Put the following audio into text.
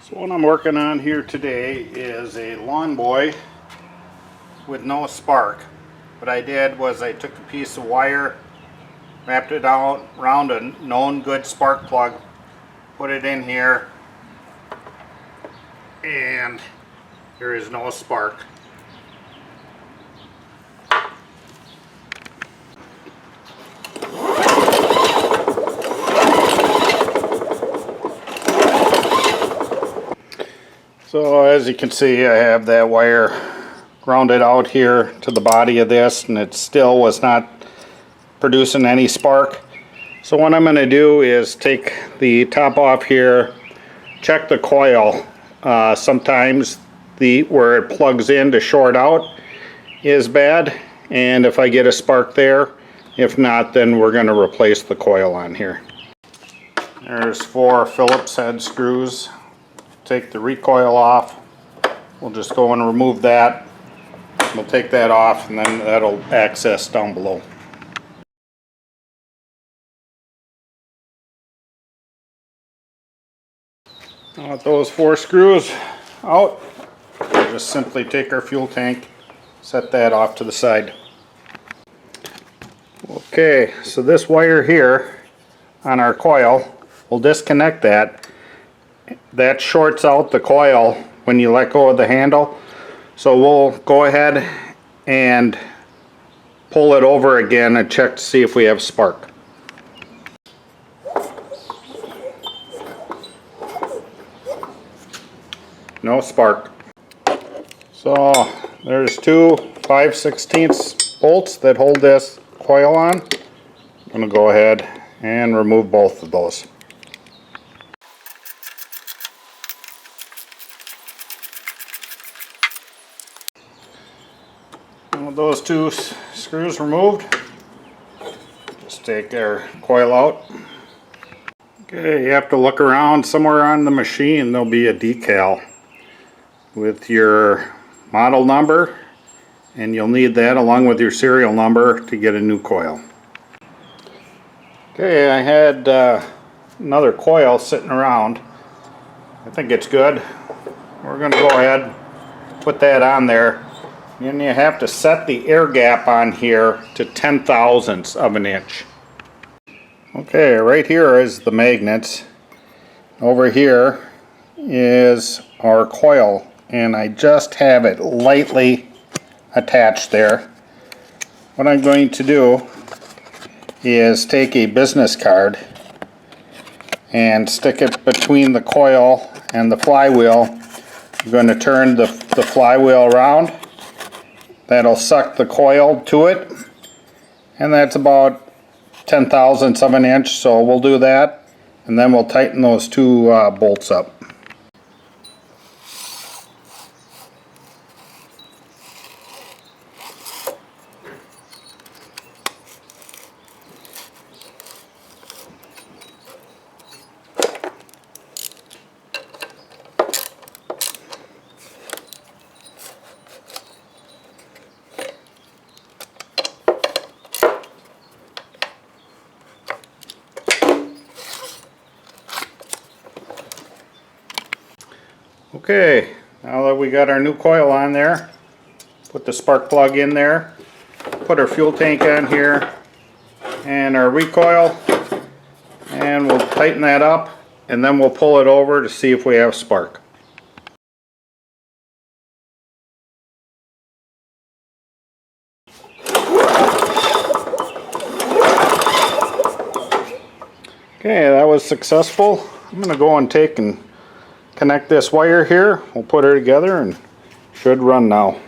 So what I'm working on here today is a lawn boy with no spark. What I did was I took a piece of wire, wrapped it out around a known good spark plug, put it in here, and there is no spark. So as you can see, I have that wire grounded out here to the body of this, and it still was not producing any spark. So what I'm going to do is take the top off here, check the coil. Sometimes where it plugs in to short out is bad, and if I get a spark there, if not, then we're going to replace the coil on here. There's 4 Phillips head screws. Take the recoil off. We'll just go and remove that. We'll take that off, and then that'll access down below. Now with those 4 screws out, we'll just simply take our fuel tank, set that off to the side. Okay, so this wire here on our coil, we'll disconnect that. That shorts out the coil when you let go of the handle. So we'll go ahead and pull it over again and check to see if we have spark. No spark. So there's 2 5/16 bolts that hold this coil on. I'm going to go ahead and remove both of those. With those 2 screws removed, just take our coil out. Okay, you have to look around. Somewhere on the machine there'll be a decal with your model number, and you'll need that along with your serial number to get a new coil. Okay, I had another coil sitting around. I think it's good. We're going to go ahead, put that on there. And you have to set the air gap on here to 0.010 of an inch. Okay, right here is the magnets. Over here is our coil, and I just have it lightly attached there. What I'm going to do is take a business card and stick it between the coil and the flywheel. I'm going to turn the flywheel around. That'll suck the coil to it, and that's about 0.010 of an inch, so we'll do that, and then we'll tighten those 2 bolts up. Okay, now that we got our new coil on there, put the spark plug in there, put our fuel tank on here, and our recoil, and we'll tighten that up, and then we'll pull it over to see if we have spark. Okay, that was successful. I'm going to go and connect this wire here. We'll put her together and should run now.